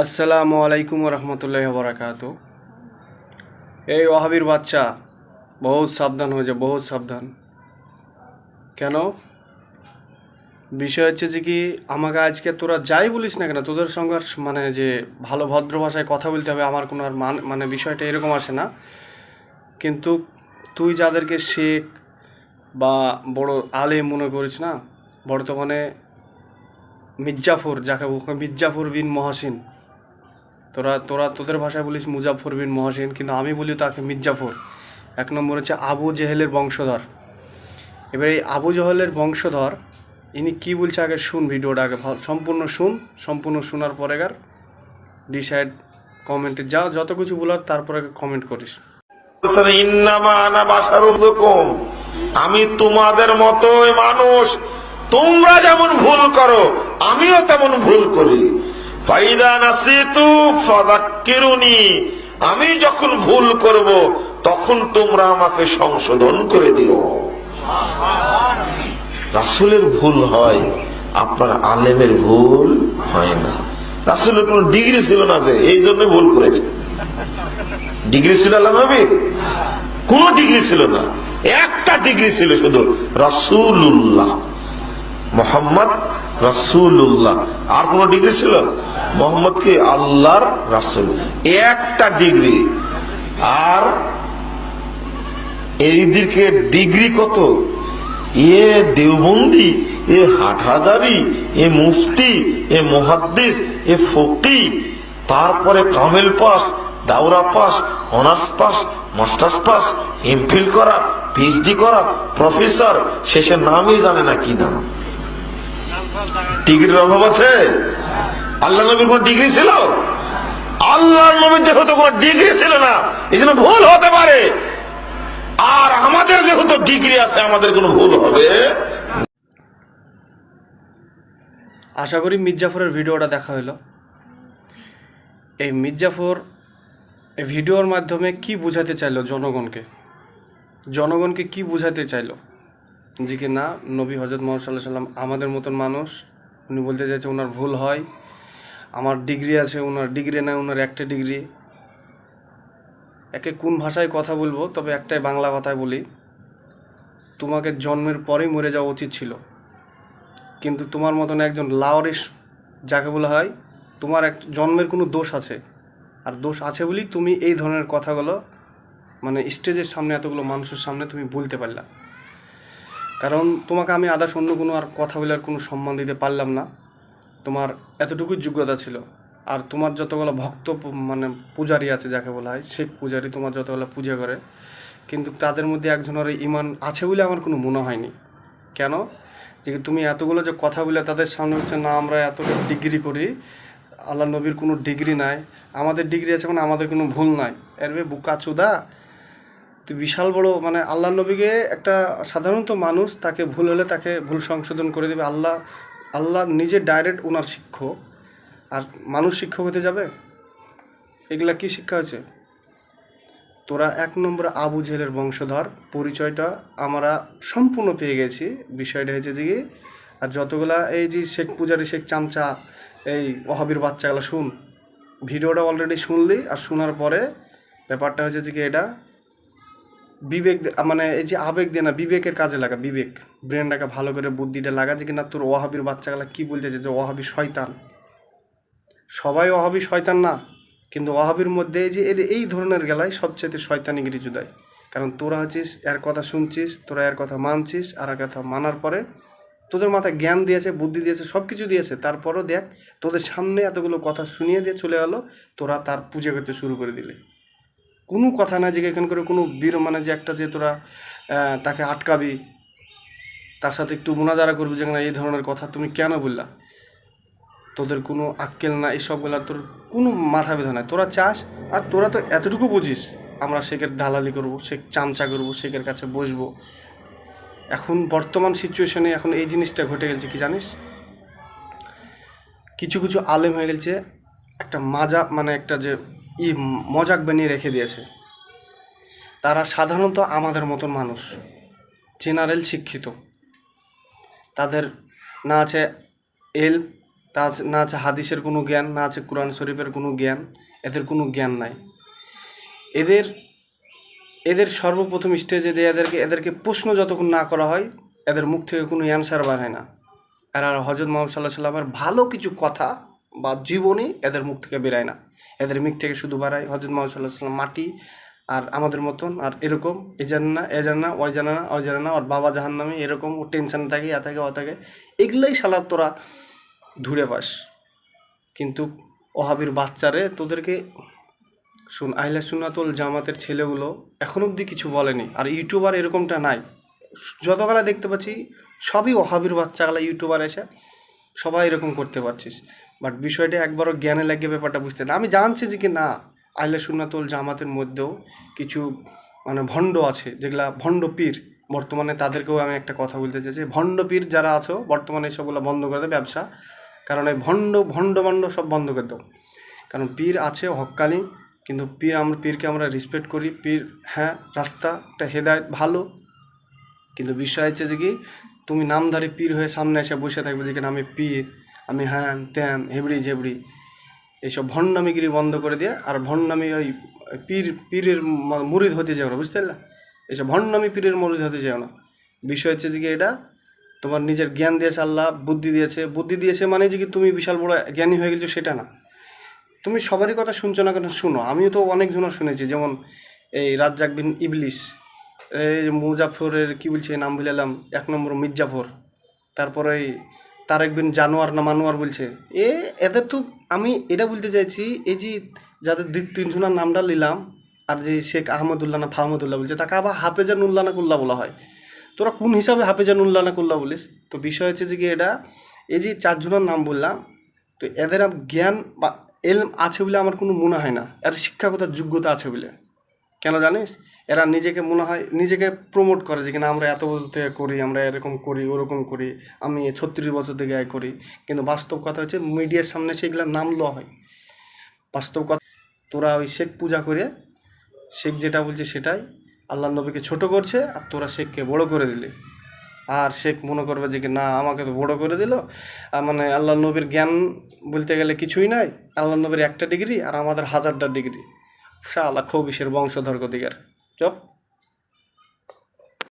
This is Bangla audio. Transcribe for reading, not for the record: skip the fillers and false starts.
আসসালামু আলাইকুম রহমতুল্লাহি বারাকাতু। এই ওয়াহাবির বাচ্চা বহুত সাবধান হয়ে যা, বহুত সাবধান। কেন? বিষয় হচ্ছে যে কি, আমাকে আজকে তোরা যাই বলিস না কেন, তোদের সঙ্গে মানে যে ভালো ভদ্র ভাষায় কথা বলতে হবে আমার কোনো আর মানে বিষয়টা এরকম আসে না। কিন্তু তুই যাদেরকে শেখ বা বড় আলেম মনে করিস না, বর্তমানে মির্জাফর, যাকে মির্জাফর বিন মহসিন, তোরা তোরা তোদের ভাষায় বলিস মুজাফর বিন মহসিন, কিন্তু আমি বলি তাকে মির্জাফর। এক নম্বর হচ্ছে আবু জেহেলের বংশধর। এবার এই আবু জেহেলের বংশধর ইনি কি বলছে আগে শুন, ভিডিওটা আগে সম্পূর্ণ শুন। সম্পূর্ণ শোনার পরে ডিসাইড কমেন্টে যা যত কিছু বলার তারপরে কমেন্ট করিস। আমি তোমাদের মতোই মানুষ, তোমরা যেমন ভুল করো আমিও তেমন ভুল করি। ফাইদা নাসিতু ফাযাক্কিরুনি, আমি যখন ভুল করব তখন তোমরা আমাকে সংশোধন করে দিও। রাসূলের ভুল হয়, আপনার আলেমের ভুল হয় না। রাসূলের কোন ডিগ্রি ছিল না যে এই জন্য ভুল করেছে। ডিগ্রি ছিল আল্লাহ নবীর? কোন ডিগ্রি ছিল না, একটা ডিগ্রি ছিল শুধু, রাসূলুল্লাহ মুহাম্মদ রাসূলুল্লাহ। আর কোন ডিগ্রি ছিল? মুহাম্মদ কি আল্লাহর রাসূল, একটা ডিগ্রি। আর এইদিকে ডিগ্রি কত, এ দেওবন্দি, এ হাটহাজারি, এ মুফতি, এ মুহাদ্দিস, এ ফকিহ, তারপরে কামেল পাস, দাওরা pass, honours pass, masters pass, MPhil করা, পিএইচডি করা, প্রফেসর, শেষের নামই জানে না কি নাম। ডিগ্রির অভাব আছে? আল্লাহ নবীর কোন ডিগ্রি ছিল? আল্লাহ নবীর যেহেতু কোন ডিগ্রি ছিল না, এই জন্য ভুল হতে পারে। আর আমাদের যেহেতু ডিগ্রি আছে, আমাদের কোনো ভুল হবে। আশা করি মির্জাফরের ভিডিওটা দেখা হলো। এই মির্জাফর এই ভিডিওর মাধ্যমে কি বোঝাতে চাইলো জনগণকে কি বোঝাতে চাইলো? যে কি না, নবী হযরত মুহাম্মদ সাল্লাল্লাহু আলাইহি সাল্লাম আমাদের মতন মানুষ। উনি বলতে চাইছে ওনার ভুল হয়, আমার ডিগ্রি আছে, ওনার ডিগ্রি না, ওনার একটা ডিগ্রি। একে কোন ভাষায় কথা বলবো, তবে একটাই বাংলা কথায় বলি, তোমাকে জন্মের পরেই মরে যাওয়া উচিত ছিল। কিন্তু তোমার মতন একজন লাওয়ারিস যাকে বলা হয়, তোমার এক জন্মের কোনো দোষ আছে, আর দোষ আছে বলেই তুমি এই ধরনের কথাগুলো মানে স্টেজের সামনে এতগুলো মানুষের সামনে তুমি বলতে পারলা। কারণ তোমাকে আমি আদার্স অন্য কোনো আর কথা বলে আর কোনো সম্মান দিতে পারলাম না। তোমার এতটুকুই যোগ্যতা ছিল। আর তোমার যতগুলো ভক্ত মানে পূজারী আছে, যাকে বলা হয় শেখ পূজারী, তোমার যতগুলো পূজা করে, কিন্তু তাদের মধ্যে একজনের ইমান আছে বলে আমার কোনো মনে হয়নি। কেন? যে তুমি এতগুলো যে কথা বলে তাদের সামনে হচ্ছে না আমরা এতটা ডিগ্রি করি, আল্লাহ নবীর কোনো ডিগ্রি নাই, আমাদের ডিগ্রি আছে মানে আমাদের কোনো ভুল নাই। এর বুকা চুদা, তুই বিশাল বড় মানে আল্লাহ নবীকে একটা সাধারণত মানুষ তাকে ভুল হলে তাকে ভুল সংশোধন করে দেবে। আল্লাহ নিজে ডাইরেক্ট ওনার শিক্ষক, আর মানুষ শিক্ষক হতে যাবে? এগুলা কি শিক্ষা হয়েছে? তোরা এক নম্বর আবু জেহেলের বংশধর, পরিচয়টা আমরা সম্পূর্ণ পেয়ে গেছি। বিষয়টা হয়েছে যে কি, আর যতগুলা এই যে শেখ পূজারি, শেখ চামচা, এই ওয়াহাবির বাচ্চাগুলো শুন, ভিডিওটা অলরেডি শুনলি। আর শোনার পরে ব্যাপারটা হয়েছে যে কি, এটা বিবেক মানে এই যে আবেগ দিয়ে না, বিবেকের কাজে লাগা, বিবেক ব্রেনটাকে ভালো করে বুদ্ধিটা লাগা। যে কিনা তোর ওয়াহাবির বাচ্চাগুলা কি বলতেছে যে ওয়াহাবি শয়তান। সবাই ওয়াহাবি শয়তান না, কিন্তু ওয়াহাবির মধ্যে যে এই ধরনের গেলাই সবচেয়ে শয়তানিগিরি জুদায়। কারণ তোরা হচ্ছিস এর কথা শুনছিস, তোরা এর কথা মানছিস, আর এর কথা মানার পরে তোদের মাথায় জ্ঞান দিয়েছে, বুদ্ধি দিয়েছে, সব কিছু দিয়েছে, তারপরও দেখ তোদের সামনে এতগুলো কথা শুনিয়ে দিয়ে চলে গেলো, তোরা তার পূজা করতে শুরু করে দিলে। কোনো কথা না যে এখান করে কোনো মানে যে একটা যে তোরা তাকে আটকাবি, তার সাথে একটু মোনাজারা করবি যে না এই ধরনের কথা তুমি কেন বললা। তোদের কোনো আক্কেল না, এইসবগুলো তোর কোনো মাথা ব্যথা নাই। তোরা চাস, আর তোরা তো এতটুকু বুঝিস আমরা শেখের দালালি করবো, শেখ চামচা করবো, শেখের কাছে বসবো। এখন বর্তমান সিচুয়েশনে এখন এই জিনিসটা ঘটে গেছে কি জানিস, কিছু কিছু আলেম হয়ে গেছে একটা মাজাক মানে একটা যে মজাক বানিয়ে রেখে দিয়েছে। তারা সাধারণত আমাদের মতন মানুষ, জেনারেল শিক্ষিত, তাদের না আছে এল না আছে হাদিসের কোনো জ্ঞান, না আছে কোরআন শরীফের কোনো জ্ঞান, এদের কোনো জ্ঞান নাই। এদের সর্বপ্রথম স্টেজে দিয়ে এদেরকে প্রশ্ন যতক্ষণ না করা হয় এদের মুখ থেকে কোনো অ্যান্সার বার হয় না। আর হযরত মুহাম্মদ সাল্লাল্লাহু আলাইহি সাল্লামের ভালো কিছু কথা বা জীবনী এদের মুখ থেকে বেরায় না। এদের মুখ থেকে শুধু বাড়ায় হযরত মুহাম্মদ সাল্লাল্লাহু আলাইহি সাল্লাম মাটি আর আমাদের মতন, আর এরকম এ জানে না, ওই জানে না, ওর বাবা জাহান্নামী, এরকম ও টেনশনে থাকে, ও থাকে, এগুলোই শালা তোরা ধুরে পাস। কিন্তু ওহাবির বাচ্চারে তোদেরকে শুন, আহলে সুন্নাত ওয়াল জামাতের ছেলেগুলো এখন অবধি কিছু বলেনি। আর ইউটিউবার এরকমটা নাই, যতগুলা দেখতে পাচ্ছি সবই ওহাবির বাচ্চাগুলা ইউটিউবার এসে সবাই এরকম করতে পারছিস। বাট বিষয়টা একবারও জ্ঞানে লাগিয়ে ব্যাপারটা বুঝতে না। আমি জানছি যে কি না, আহলে সুন্নাত ওয়াল জামাতের মধ্যেও কিছু মানে ভণ্ড আছে, যেগুলা ভণ্ড পীর। বর্তমানে তাদেরকেও আমি একটা কথা বলতে চাই যে ভণ্ড পীর যারা আছো বর্তমানে সবগুলো বন্ধ করে দেয় ব্যবসা। কারণ এই ভণ্ড সব বন্ধ করে দাও। কারণ পীর আছে হক্কানি, কিন্তু পীরকে আমরা রেসপেক্ট করি। পীর হ্যাঁ রাস্তা একটা হেদায়েত ভালো, কিন্তু বিষয় হচ্ছে যে কি তুমি নামধারী পীর হয়ে সামনে এসে বসে থাকবে যেখানে আমি পীর, আমি হ্যান ত্যান হেবড়ি জেবড়ি, এইসব ভণ্ডামিগিরি বন্ধ করে দিয়ে আর ভণ্ডামি ওই পীরের মুরিদ হতে যাও না, বুঝতে পারলা? এইসব ভণ্ডামি পীরের মুরিদ হতে যাও না। বিষয় হচ্ছে যে কি এটা তোমার নিজের জ্ঞান দিয়েছে আল্লাহ, বুদ্ধি দিয়েছে মানে যে কি তুমি বিশাল বড় জ্ঞানী হয়ে গেছো সেটা না। তুমি সবারই কথা শুনছো না কেন শুনো, আমিও তো অনেকজনের শুনেছি। যেমন এই রাজ্জাক বিন ইবলিস, এই মুজাফরের কী বলছে নাম বললাম 1 নম্বর মির্জাফর, তারপরে এই তারেক বিন জানোয়ার না মানোয়ার বলছে। এদের তো আমি এটা বলতে চাইছি, এই যে যাদের 2-3 জনের নামটা নিলাম, আর যে শেখ আহমদুল্লাহ না ফাহমদুল্লাহ বলছে, তাকে আবার হাফেজানুল্লাহ না কুল্লাহ বলা হয়। তোরা কোন হিসাবে হাফেজানুল্লাহ না কুল্লাহ বলিস? তো বিষয় হচ্ছে যে কি এটা এই যে 4 জনের নাম বললাম, তো এদের জ্ঞান বা এলম আছে বলে আমার কোনো মনে হয় না, এর শিক্ষাগত যোগ্যতা আছে বলে। কেন জানিস? এরা নিজেকে মনে হয় নিজেকে প্রমোট করে যে কিনা আমরা এত বছর থেকে করি, আমরা এরকম করি ওরকম করি, আমি 36 বছর থেকে করি। কিন্তু বাস্তব কথা হচ্ছে মিডিয়ার সামনে সেগুলো নাম লওয়া হয়। বাস্তব কথা তোরা ওই শেখ পূজা করে, শেখ যেটা বলছে সেটাই, আল্লাহ নবীকে ছোট করছে আর তোরা শেখকে বড় করে দিলে। আর শেখ মনে করবে যে কি না আমাকে তো বড় করে দিল, মানে আল্লাহ নবীর জ্ঞান বলতে গেলে কিছুই নাই, আল্লাহ নবীর 1টা ডিগ্রি আর আমাদের 1000টা ডিগ্রি। শালা খবিশের বংশধর গতিকার চপ।